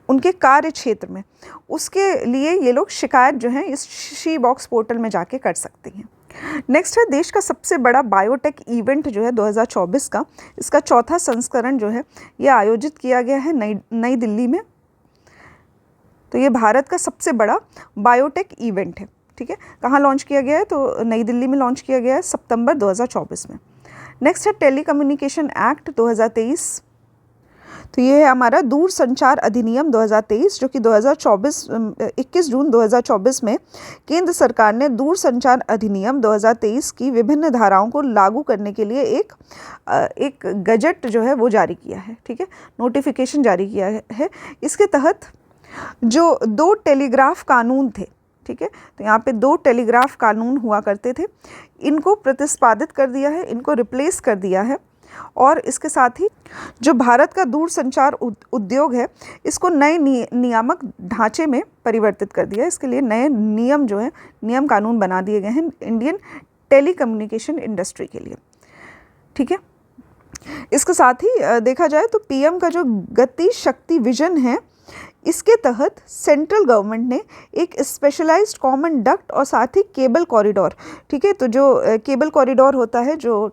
उनके कार्य क्षेत्र में, उसके लिए ये लोग शिकायत जो है इस शी बॉक्स पोर्टल में जाके कर सकते हैं। नेक्स्ट है देश का सबसे बड़ा बायोटेक इवेंट जो है 2024 का, इसका चौथा संस्करण जो है ये आयोजित किया गया है नई दिल्ली में। तो ये भारत का सबसे बड़ा बायोटेक इवेंट है, ठीक है। कहाँ लॉन्च किया गया है तो नई दिल्ली में लॉन्च किया गया है सितंबर 2024 में। नेक्स्ट है टेलीकम्युनिकेशन एक्ट 2023। तो ये है हमारा दूरसंचार अधिनियम 2023, जो कि 21 जून 2024 में केंद्र सरकार ने दूरसंचार अधिनियम 2023 की विभिन्न धाराओं को लागू करने के लिए एक गजट जो है वो जारी किया है, ठीक है, नोटिफिकेशन जारी किया है। इसके तहत जो 2 टेलीग्राफ कानून थे, ठीक है, तो यहाँ पे 2 टेलीग्राफ कानून हुआ करते थे, इनको प्रतिस्पादित कर दिया है, इनको रिप्लेस कर दिया है। और इसके साथ ही जो भारत का दूरसंचार उद्योग है, इसको नए नियामक ढांचे में परिवर्तित कर दिया है। इसके लिए नए नियम जो है, नियम कानून बना दिए गए हैं इंडियन टेलीकम्युनिकेशन इंडस्ट्री के लिए, ठीक है। इसके साथ ही देखा जाए तो पीएम का जो गति शक्ति विजन है, इसके तहत सेंट्रल गवर्नमेंट ने एक स्पेशलाइज्ड कॉमन डक्ट और साथ ही केबल कॉरिडोर, ठीक है, तो जो केबल कॉरिडोर होता है जो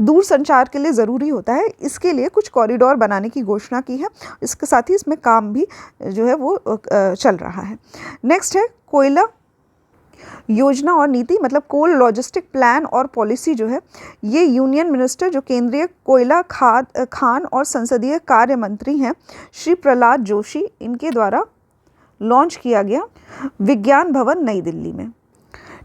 दूर संचार के लिए ज़रूरी होता है, इसके लिए कुछ कॉरिडोर बनाने की घोषणा की है। इसके साथ ही इसमें काम भी जो है वो चल रहा है। नेक्स्ट है कोयला योजना और नीति, मतलब कोल लॉजिस्टिक प्लान और पॉलिसी जो है, ये यूनियन मिनिस्टर जो केंद्रीय कोयला खान और संसदीय कार्य मंत्री हैं श्री प्रहलाद जोशी, इनके द्वारा लॉन्च किया गया विज्ञान भवन नई दिल्ली में,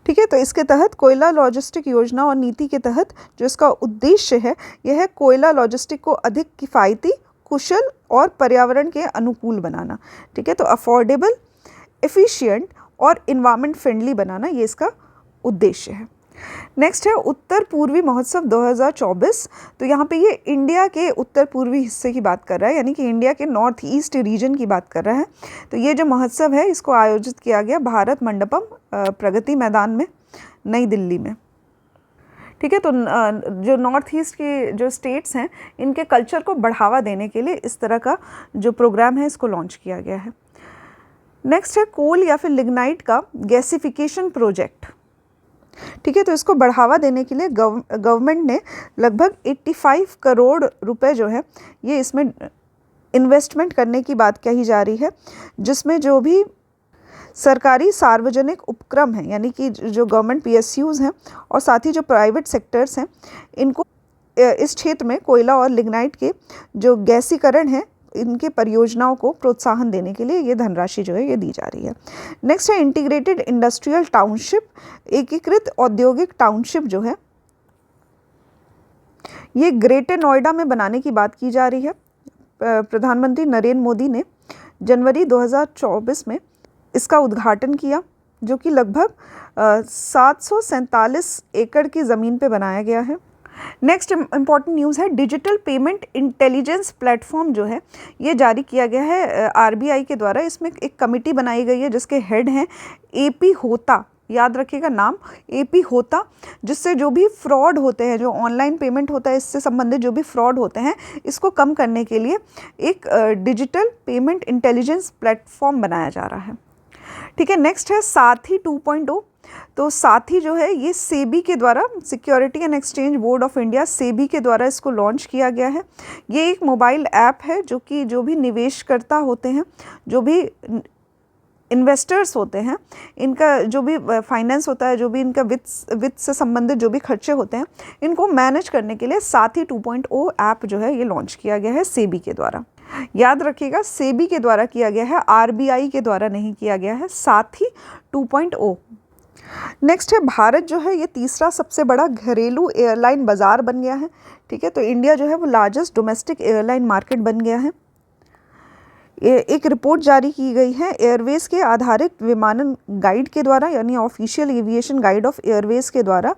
ठीक है। तो इसके तहत कोयला लॉजिस्टिक योजना और नीति के तहत जो इसका उद्देश्य है, यह है कोयला लॉजिस्टिक को अधिक किफ़ायती, कुशल और पर्यावरण के अनुकूल बनाना, ठीक है। तो अफोर्डेबल, एफिशिएंट और इन्वायरमेंट फ्रेंडली बनाना, ये इसका उद्देश्य है। नेक्स्ट है उत्तर पूर्वी महोत्सव 2024। तो यहाँ पे ये इंडिया के उत्तर पूर्वी हिस्से की बात कर रहा है, यानी कि इंडिया के नॉर्थ ईस्ट रीजन की बात कर रहा है। तो ये जो महोत्सव है, इसको आयोजित किया गया भारत मंडपम प्रगति मैदान में नई दिल्ली में, ठीक है। तो जो नॉर्थ ईस्ट के जो स्टेट्स हैं, इनके कल्चर को बढ़ावा देने के लिए इस तरह का जो प्रोग्राम है, इसको लॉन्च किया गया है। नेक्स्ट है कोल या फिर लिग्नाइट का गैसिफिकेशन प्रोजेक्ट, ठीक है। तो इसको बढ़ावा देने के लिए गवर्नमेंट ने लगभग 85 करोड़ रुपए जो है, ये इसमें इन्वेस्टमेंट करने की बात कही जा रही है, जिसमें जो भी सरकारी सार्वजनिक उपक्रम हैं, यानी कि जो गवर्नमेंट PSUs हैं और साथ ही जो प्राइवेट सेक्टर्स हैं, इनको इस क्षेत्र में कोयला और लिग्नाइट के जो गैसीकरण है, इनके परियोजनाओं को प्रोत्साहन देने के लिए ये धनराशि जो है ये दी जा रही है। नेक्स्ट है इंटीग्रेटेड इंडस्ट्रियल टाउनशिप, एकीकृत औद्योगिक टाउनशिप जो है, ये ग्रेटर नोएडा में बनाने की बात की जा रही है। प्रधानमंत्री नरेंद्र मोदी ने जनवरी 2024 में इसका उद्घाटन किया, जो कि लगभग 747 एकड़ की ज़मीन पे बनाया गया है। नेक्स्ट इम्पॉर्टेंट न्यूज़ है डिजिटल पेमेंट इंटेलिजेंस प्लेटफॉर्म जो है, ये जारी किया गया है RBI के द्वारा। इसमें एक कमेटी बनाई गई है जिसके हेड हैं AP होता, याद रखिएगा नाम, AP होता, जिससे जो भी फ्रॉड होते हैं, जो ऑनलाइन पेमेंट होता है, इससे संबंधित जो भी फ्रॉड होते हैं, इसको कम करने के लिए एक डिजिटल पेमेंट इंटेलिजेंस प्लेटफॉर्म बनाया जा रहा है, ठीक है। नेक्स्ट है साथी 2.0। तो साथी जो है, ये सेबी के द्वारा, security and exchange board of India, SEBI के द्वारा इसको लॉन्च किया गया है। ये एक मोबाइल ऐप है जो कि जो भी निवेशकर्ता होते हैं, जो भी इन्वेस्टर्स होते हैं, इनका जो भी फाइनेंस होता है, जो भी इनका वित्त से संबंधित जो भी खर्चे होते हैं, इनको मैनेज करने के लिए साथी 2.0 ऐप जो है ये लॉन्च किया गया है सेबी के द्वारा। याद रखिएगा, सेबी के द्वारा किया गया है, RBI के द्वारा नहीं किया गया है, साथी 2.0। नेक्स्ट है भारत जो है, ये तीसरा सबसे बड़ा घरेलू एयरलाइन बाज़ार बन गया है, ठीक है। तो इंडिया जो है वो लार्जेस्ट डोमेस्टिक एयरलाइन मार्केट बन गया है। एक रिपोर्ट जारी की गई है एयरवेज के आधारित विमानन गाइड के द्वारा, यानी official aviation guide of Airways के द्वारा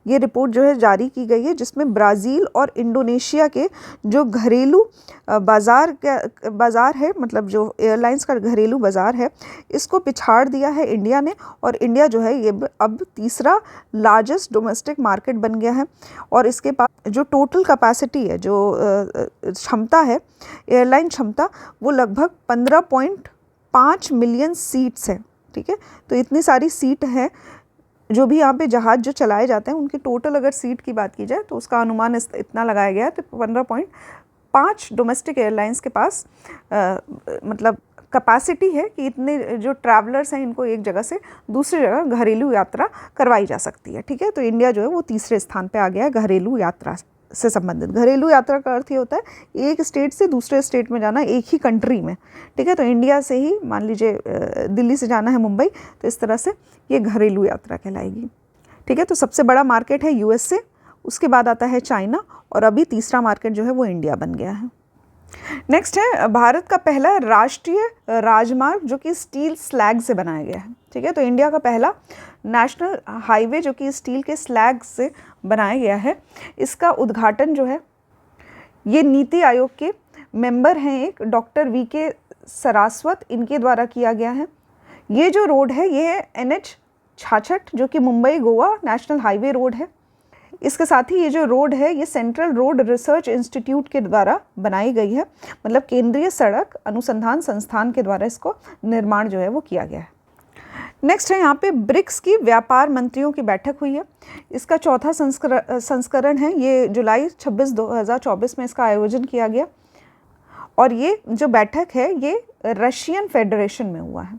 ये रिपोर्ट जो है जारी की गई है, जिसमें ब्राज़ील और इंडोनेशिया के जो घरेलू बाज़ार है, मतलब जो एयरलाइंस का घरेलू बाज़ार है, इसको पिछाड़ दिया है इंडिया ने, और इंडिया जो है ये अब तीसरा लार्जेस्ट डोमेस्टिक मार्केट बन गया है। और इसके पास जो टोटल कैपेसिटी है, जो क्षमता है, एयरलाइन क्षमता, वो लगभग 15.5 मिलियन सीट्स है, ठीक है। तो इतनी सारी सीट है, जो भी यहाँ पे जहाज़ जो चलाए जाते हैं, उनकी टोटल अगर सीट की बात की जाए तो उसका अनुमान इतना लगाया गया है। तो 15.5 डोमेस्टिक एयरलाइंस के पास मतलब कैपेसिटी है कि इतने जो ट्रैवलर्स हैं, इनको एक जगह से दूसरी जगह घरेलू यात्रा करवाई जा सकती है, ठीक है। तो इंडिया जो है वो तीसरे स्थान पे आ गया है घरेलू यात्रा से संबंधित। घरेलू यात्रा का अर्थ ये होता है एक स्टेट से दूसरे स्टेट में जाना, एक ही कंट्री में, ठीक है। तो इंडिया से ही मान लीजिए दिल्ली से जाना है मुंबई, तो इस तरह से ये घरेलू यात्रा कहलाएगी, ठीक है। तो सबसे बड़ा मार्केट है यूएसए, उसके बाद आता है चाइना, और अभी तीसरा मार्केट जो है वो इंडिया बन गया है। नेक्स्ट है भारत का पहला राष्ट्रीय राजमार्ग जो कि स्टील स्लैग से बनाया गया है, ठीक है। तो इंडिया का पहला नेशनल हाईवे जो कि स्टील के स्लैग से बनाया गया है, इसका उद्घाटन जो है ये नीति आयोग के मेंबर हैं एक डॉक्टर वीके सरास्वत, इनके द्वारा किया गया है। ये जो रोड है ये है NH 66 जो कि Mumbai Goa national highway road है। इसके साथ ही ये जो रोड है ये सेंट्रल रोड रिसर्च इंस्टीट्यूट के द्वारा बनाई गई है, मतलब केंद्रीय सड़क अनुसंधान संस्थान के द्वारा इसको निर्माण जो है वो किया गया है। नेक्स्ट है यहाँ पे ब्रिक्स की व्यापार मंत्रियों की बैठक हुई है, इसका चौथा संस्करण है, ये जुलाई 26, 2024 में इसका आयोजन किया गया, और ये जो बैठक है ये रशियन फेडरेशन में हुआ है।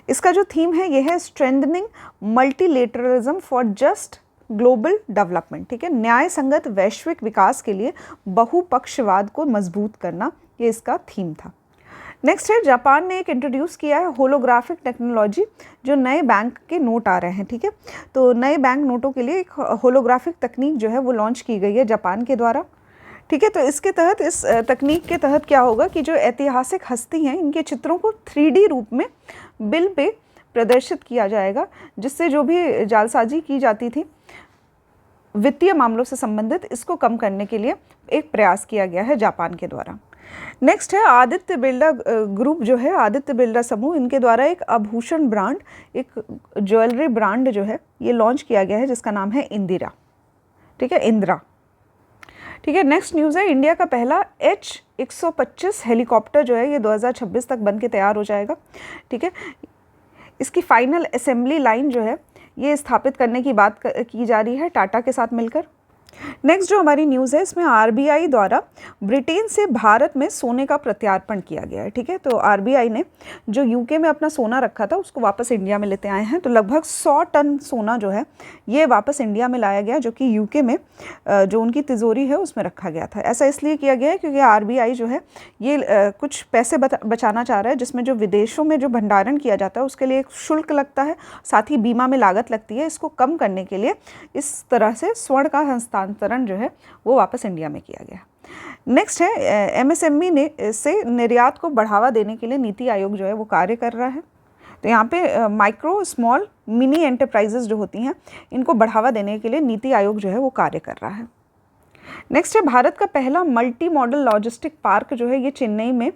इसका जो थीम है ये है strengthening multilateralism for just global development, ठीक है। न्याय संगत वैश्विक विकास के लिए बहुपक्षवाद को मजबूत करना, ये इसका थीम था। नेक्स्ट है जापान ने एक इंट्रोड्यूस किया है होलोग्राफिक टेक्नोलॉजी, जो नए बैंक के नोट आ रहे हैं, ठीक है। तो नए बैंक नोटों के लिए एक होलोग्राफिक तकनीक जो है वो लॉन्च की गई है जापान के द्वारा, ठीक है। तो इसके तहत, इस तकनीक के तहत क्या होगा कि जो ऐतिहासिक हस्ती हैं इनके चित्रों को 3D रूप में बिल पे प्रदर्शित किया जाएगा, जिससे जो भी जालसाजी की जाती थी वित्तीय मामलों से संबंधित, इसको कम करने के लिए एक प्रयास किया गया है जापान के द्वारा। नेक्स्ट है आदित्य बिरला ग्रुप जो है, आदित्य बिरला समूह, इनके द्वारा एक आभूषण ब्रांड, एक ज्वेलरी ब्रांड जो है ये लॉन्च किया गया है, जिसका नाम है इंदिरा, ठीक है, इंदिरा, ठीक है। नेक्स्ट न्यूज़ है इंडिया का पहला H-125 हेलीकॉप्टर जो है ये 2026 तक बन के तैयार हो जाएगा, ठीक है। इसकी फाइनल असेंबली लाइन जो है ये स्थापित करने की बात की जा रही है टाटा के साथ मिलकर। नेक्स्ट जो हमारी न्यूज़ है इसमें RBI द्वारा ब्रिटेन से भारत में सोने का प्रत्यार्पण किया गया है, ठीक है। तो RBI ने जो यूके में अपना सोना रखा था उसको वापस इंडिया में लेते आए हैं। तो लगभग 100 टन सोना जो है ये वापस इंडिया में लाया गया, जो कि यूके में जो उनकी तिजोरी है उसमें रखा गया था। ऐसा इसलिए किया गया है क्योंकि RBI जो है ये कुछ पैसे बचाना चाह रहा है, जिसमें जो विदेशों में जो भंडारण किया जाता है उसके लिए एक शुल्क लगता है, साथ ही बीमा में लागत लगती है। इसको कम करने के लिए इस तरह से स्वर्ण का हस्तांतरण जो है वो वापस इंडिया में किया गया। नेक्स्ट है MSME ने से निर्यात को बढ़ावा देने के लिए नीति आयोग जो है वो कार्य कर रहा है। तो यहाँ पे माइक्रो स्मॉल मिनी एंटरप्राइजेस जो होती हैं इनको बढ़ावा देने के लिए नीति आयोग जो है वो कार्य कर रहा है। नेक्स्ट है भारत का पहला मल्टी मॉडल लॉजिस्टिक पार्क जो है ये चेन्नई में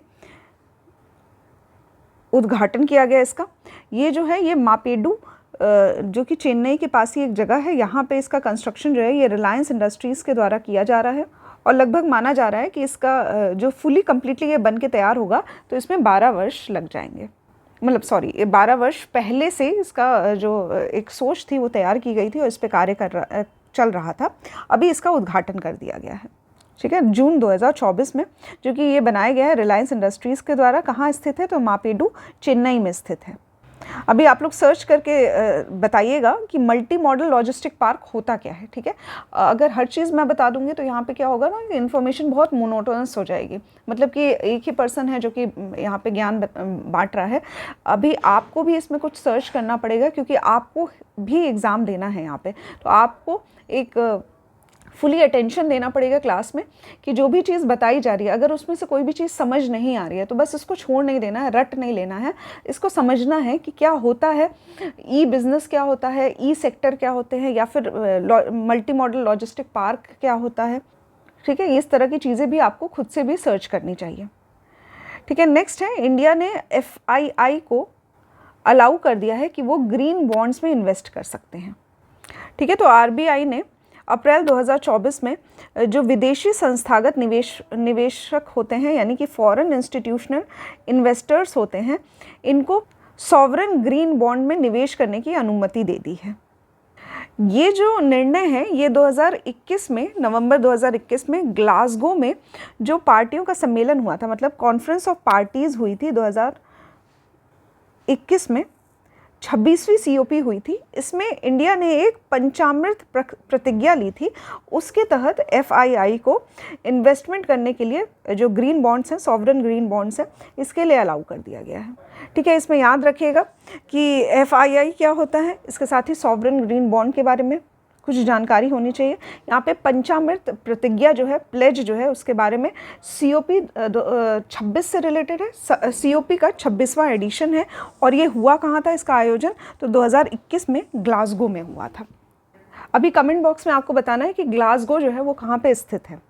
उद्घाटन किया गया इसका। ये जो है ये मापेडू जो कि चेन्नई के पास ही एक जगह है, यहाँ पे इसका कंस्ट्रक्शन जो है ये रिलायंस इंडस्ट्रीज़ के द्वारा किया जा रहा है, और लगभग माना जा रहा है कि इसका जो फुली कम्प्लीटली ये बन के तैयार होगा तो इसमें 12 वर्ष लग जाएंगे, मतलब सॉरी 12 वर्ष पहले से इसका जो एक सोच थी वो तैयार की गई थी और इस पर कार्य चल रहा था। अभी इसका उद्घाटन कर दिया गया है, ठीक है, जून 2024 में, जो कि ये बनाया गया है रिलायंस इंडस्ट्रीज़ के द्वारा। कहाँ स्थित है? तो मापेडू चेन्नई में स्थित है। अभी आप लोग सर्च करके बताइएगा कि मल्टी मॉडल लॉजिस्टिक पार्क होता क्या है, ठीक है। अगर हर चीज़ मैं बता दूंगी तो यहाँ पे क्या होगा ना कि इन्फॉर्मेशन बहुत मोनोटोनस हो जाएगी, मतलब कि एक ही पर्सन है जो कि यहाँ पे ज्ञान बांट रहा है। अभी आपको भी इसमें कुछ सर्च करना पड़ेगा क्योंकि आपको भी एग्ज़ाम देना है यहाँ पे, तो आपको एक फुली अटेंशन देना पड़ेगा क्लास में कि जो भी चीज़ बताई जा रही है अगर उसमें से कोई भी चीज़ समझ नहीं आ रही है तो बस इसको छोड़ नहीं देना है, रट नहीं लेना है, इसको समझना है कि क्या होता है, ई बिज़नेस क्या होता है, ई सेक्टर क्या होते हैं, या फिर मल्टी मॉडल लॉजिस्टिक पार्क क्या होता है, ठीक है। इस तरह की चीज़ें भी आपको खुद से भी सर्च करनी चाहिए, ठीक है। नेक्स्ट है इंडिया ने FII को अलाउ कर दिया है कि वो ग्रीन बॉन्ड्स में इन्वेस्ट कर सकते हैं, ठीक है। तो RBI ने अप्रैल 2024 में जो विदेशी संस्थागत निवेशक होते हैं यानी कि फॉरेन इंस्टीट्यूशनल इन्वेस्टर्स होते हैं, इनको सॉवरेन ग्रीन बॉन्ड में निवेश करने की अनुमति दे दी है। ये जो निर्णय है ये 2021 में, नवंबर 2021 में ग्लासगो में जो पार्टियों का सम्मेलन हुआ था, मतलब कॉन्फ्रेंस ऑफ पार्टीज़ हुई थी 2021 में, 26वीं COP हुई थी। इसमें इंडिया ने एक पंचामृत प्रतिज्ञा ली थी। उसके तहत FII को इन्वेस्टमेंट करने के लिए जो ग्रीन बॉन्ड्स हैं, सॉवरन ग्रीन बॉन्ड्स हैं, इसके लिए अलाउ कर दिया गया है। ठीक है, इसमें याद रखिएगा कि FII क्या होता है, इसके साथ ही सॉवरन ग्रीन बॉन्ड के बारे में कुछ जानकारी होनी चाहिए। यहाँ पे पंचामृत प्रतिज्ञा जो है, प्लेज जो है, उसके बारे में COP 26 से रिलेटेड है। COP का 26वां एडिशन है और ये हुआ कहाँ था इसका आयोजन, तो 2021 में ग्लासगो में हुआ था। अभी कमेंट बॉक्स में आपको बताना है कि ग्लासगो जो है वो कहाँ पे स्थित है।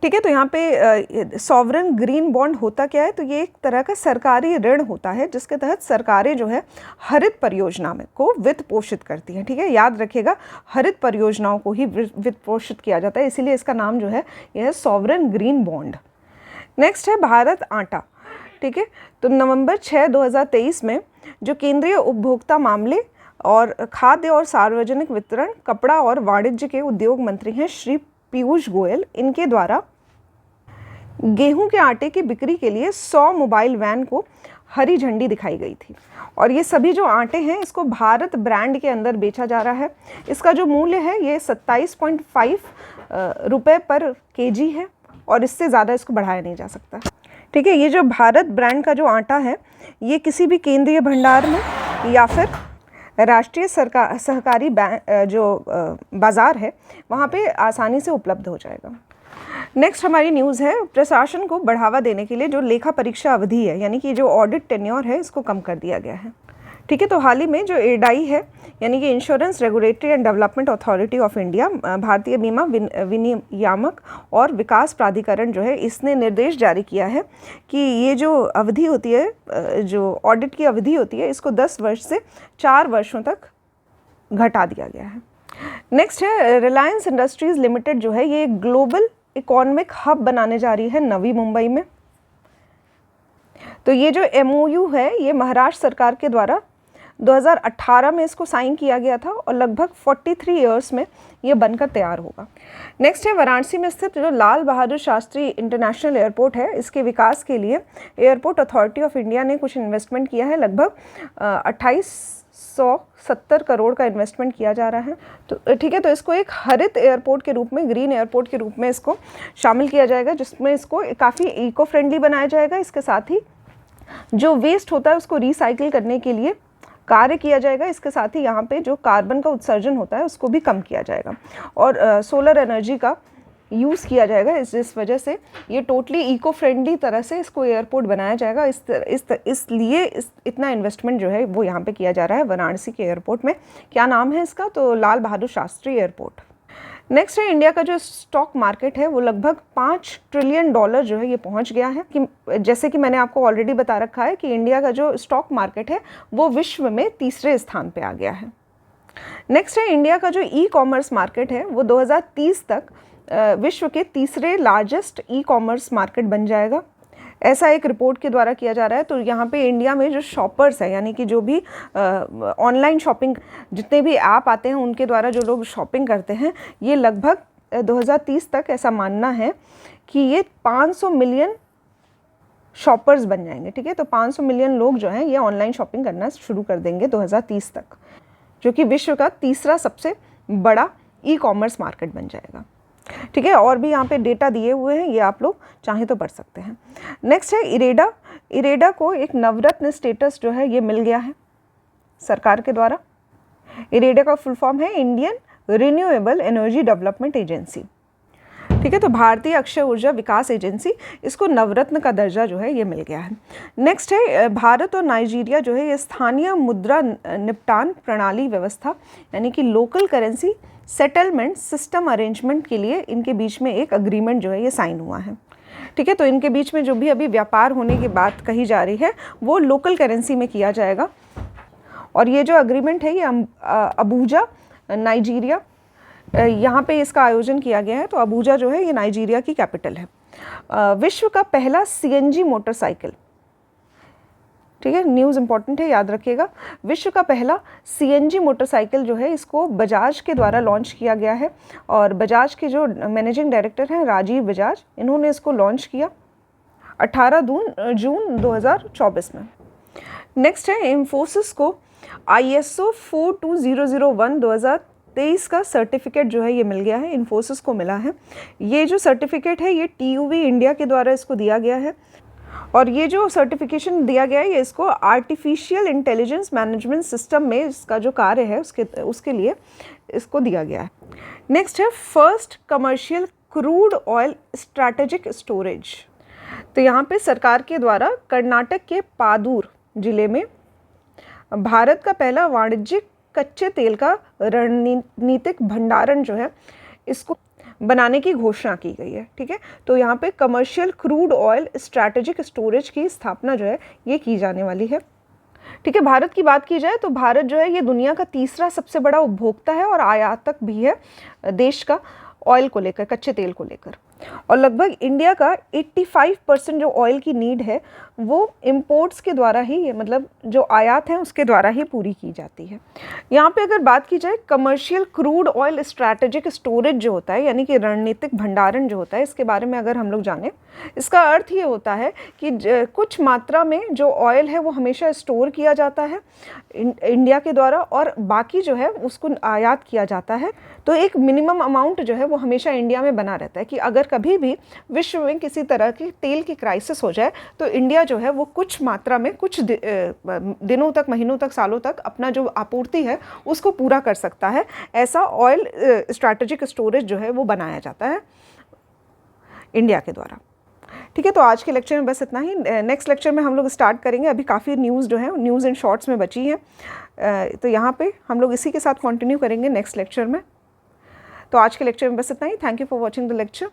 ठीक है, तो यहाँ पे सॉवरन ग्रीन बॉन्ड होता क्या है, तो ये एक तरह का सरकारी ऋण होता है जिसके तहत सरकारें जो है हरित परियोजना में को वित्त पोषित करती हैं। ठीक है, याद रखिएगा हरित परियोजनाओं को ही वित्त पोषित किया जाता है, इसीलिए इसका नाम जो है यह है सॉवरन ग्रीन बॉन्ड। नेक्स्ट है भारत आटा। ठीक है, तो नवंबर 6, 2023 में जो केंद्रीय उपभोक्ता मामले और खाद्य और सार्वजनिक वितरण, कपड़ा और वाणिज्य के उद्योग मंत्री हैं श्री पीयूष गोयल, इनके द्वारा गेहूं के आटे की बिक्री के लिए 100 मोबाइल वैन को हरी झंडी दिखाई गई थी। और ये सभी जो आटे हैं इसको भारत ब्रांड के अंदर बेचा जा रहा है। इसका जो मूल्य है ये 27.5 रुपये पर kg है और इससे ज़्यादा इसको बढ़ाया नहीं जा सकता। ठीक है, ये जो भारत ब्रांड का जो आटा है ये किसी भी केंद्रीय भंडार में या फिर राष्ट्रीय सहकारी जो बाज़ार है वहाँ पे आसानी से उपलब्ध हो जाएगा। नेक्स्ट हमारी न्यूज़ है, प्रशासन को बढ़ावा देने के लिए जो लेखा परीक्षा अवधि है यानी कि जो ऑडिट टेन्योर है इसको कम कर दिया गया है। ठीक है, तो हाल ही में जो एडाई है यानी कि insurance regulatory and development authority of India, भारतीय बीमा विनियामक और विकास प्राधिकरण जो है, इसने निर्देश जारी किया है कि ये जो अवधि होती है, जो ऑडिट की अवधि होती है, इसको 10 वर्ष से 4 वर्षों तक घटा दिया गया है। नेक्स्ट है रिलायंस इंडस्ट्रीज़ लिमिटेड जो है ये ग्लोबल इकोनॉमिक हब बनाने जा रही है नवी मुंबई में। तो ये जो MOU है ये महाराष्ट्र सरकार के द्वारा 2018 में इसको साइन किया गया था और लगभग 43 इयर्स में ये बनकर तैयार होगा। नेक्स्ट है वाराणसी में स्थित जो लाल बहादुर शास्त्री इंटरनेशनल एयरपोर्ट है, इसके विकास के लिए एयरपोर्ट अथॉरिटी ऑफ इंडिया ने कुछ इन्वेस्टमेंट किया है। लगभग 2870 करोड़ का इन्वेस्टमेंट किया जा रहा है। तो ठीक है, तो इसको एक हरित एयरपोर्ट के रूप में, ग्रीन एयरपोर्ट के रूप में इसको शामिल किया जाएगा, जिसमें इसको काफ़ी इको फ्रेंडली बनाया जाएगा। इसके साथ ही जो वेस्ट होता है उसको रिसाइकिल करने के लिए कार्य किया जाएगा। इसके साथ ही यहाँ पे जो कार्बन का उत्सर्जन होता है उसको भी कम किया जाएगा और सोलर एनर्जी का यूज़ किया जाएगा। इस वजह से ये टोटली इको फ्रेंडली तरह से इसको एयरपोर्ट बनाया जाएगा। इसलिए इतना इन्वेस्टमेंट जो है वो यहाँ पे किया जा रहा है वाराणसी के एयरपोर्ट में। क्या नाम है इसका, तो लाल बहादुर शास्त्री एयरपोर्ट। नेक्स्ट है इंडिया का जो स्टॉक मार्केट है वो लगभग $5 ट्रिलियन जो है ये पहुंच गया है। कि जैसे कि मैंने आपको ऑलरेडी बता रखा है कि इंडिया का जो स्टॉक मार्केट है वो विश्व में 3रे स्थान पे आ गया है। नेक्स्ट है इंडिया का जो ई-कॉमर्स मार्केट है वो 2030 तक विश्व के 3रे लार्जेस्ट ई-कॉमर्स मार्केट बन जाएगा, ऐसा एक रिपोर्ट के द्वारा किया जा रहा है। तो यहाँ पे इंडिया में जो शॉपर्स है यानी कि जो भी ऑनलाइन शॉपिंग, जितने भी ऐप आते हैं उनके द्वारा जो लोग शॉपिंग करते हैं, ये लगभग 2030 तक ऐसा मानना है कि ये 500 मिलियन शॉपर्स बन जाएंगे। ठीक है, तो 500 मिलियन लोग जो हैं ये ऑनलाइन शॉपिंग करना शुरू कर देंगे 2030 तक, जो कि विश्व का 3रा सबसे बड़ा ई-कॉमर्स मार्केट बन जाएगा। ठीक है, और भी यहाँ पे डेटा दिए हुए हैं, ये आप लोग चाहें तो पढ़ सकते हैं। नेक्स्ट है इरेडा। इरेडा को एक नवरत्न स्टेटस जो है ये मिल गया है सरकार के द्वारा। इरेडा का फुल फॉर्म है Indian renewable energy development agency. ठीक है, तो भारतीय अक्षय ऊर्जा विकास एजेंसी, इसको नवरत्न का दर्जा जो है ये मिल गया है। नेक्स्ट है भारत और नाइजीरिया जो है ये स्थानीय मुद्रा निपटान प्रणाली व्यवस्था यानी कि local currency settlement system arrangement के लिए इनके बीच में एक अग्रीमेंट जो है ये साइन हुआ है। ठीक है, तो इनके बीच में जो भी अभी व्यापार होने की बात कही जा रही है वो लोकल करेंसी में किया जाएगा। और ये जो अग्रीमेंट है ये अबूजा नाइजीरिया, यहाँ पे इसका आयोजन किया गया है। तो अबूजा जो है ये नाइजीरिया की कैपिटल है। विश्व का पहला CNG मोटरसाइकिल, ठीक है, न्यूज़ इंपॉर्टेंट है, याद रखिएगा। विश्व का पहला CNG मोटरसाइकिल जो है इसको बजाज के द्वारा लॉन्च किया गया है और बजाज के जो मैनेजिंग डायरेक्टर हैं राजीव बजाज, इन्होंने इसको लॉन्च किया 18 जून 2024 में। नेक्स्ट है इन्फोसिस को ISO 42001 2023 का सर्टिफिकेट जो है ये मिल गया है, इन्फोसिस को मिला है। ये जो सर्टिफिकेट है ये TUV इंडिया के द्वारा इसको दिया गया है, और ये जो सर्टिफिकेशन दिया गया है ये इसको आर्टिफिशियल इंटेलिजेंस मैनेजमेंट सिस्टम में इसका जो कार्य है उसके लिए इसको दिया गया है। नेक्स्ट है first commercial crude oil strategic storage. तो यहाँ पे सरकार के द्वारा कर्नाटक के पादूर जिले में भारत का पहला वाणिज्यिक कच्चे तेल का रणनीतिक भंडारण जो है इसको बनाने की घोषणा की गई है। ठीक है, तो यहाँ पे commercial crude oil strategic storage की स्थापना जो है ये की जाने वाली है। ठीक है, भारत की बात की जाए तो भारत जो है ये दुनिया का तीसरा सबसे बड़ा उपभोक्ता है और आयातक भी है देश का ऑयल को लेकर, कच्चे तेल को लेकर। और लगभग इंडिया का 85% जो ऑयल की नीड है वो इंपोर्ट्स के द्वारा ही, मतलब जो आयात हैं उसके द्वारा ही पूरी की जाती है। यहाँ पे अगर बात की जाए commercial crude oil strategic storage जो होता है, यानी कि रणनीतिक भंडारण जो होता है, इसके बारे में अगर हम लोग जानें, इसका अर्थ ये होता है कि कुछ मात्रा में जो ऑयल है वो हमेशा स्टोर किया जाता है इंडिया के द्वारा, और बाकी जो है उसको आयात किया जाता है। तो एक मिनिमम अमाउंट जो है वो हमेशा इंडिया में बना रहता है कि अगर कभी भी विश्व में किसी तरह की तेल की क्राइसिस हो जाए तो इंडिया जो है वो कुछ मात्रा में कुछ दिनों तक, महीनों तक, सालों तक अपना जो आपूर्ति है उसको पूरा कर सकता है। ऐसा ऑयल स्ट्रैटेजिक स्टोरेज जो है वो बनाया जाता है इंडिया के द्वारा। ठीक है, तो आज के लेक्चर में बस इतना ही। नेक्स्ट लेक्चर में हम लोग स्टार्ट करेंगे। अभी काफ़ी न्यूज़ जो है न्यूज़ इन शॉर्ट्स में बची हैं, तो यहाँ पे हम लोग इसी के साथ कंटिन्यू करेंगे नेक्स्ट लेक्चर में। तो आज के लेक्चर में बस इतना ही। Thank you for watching the lecture.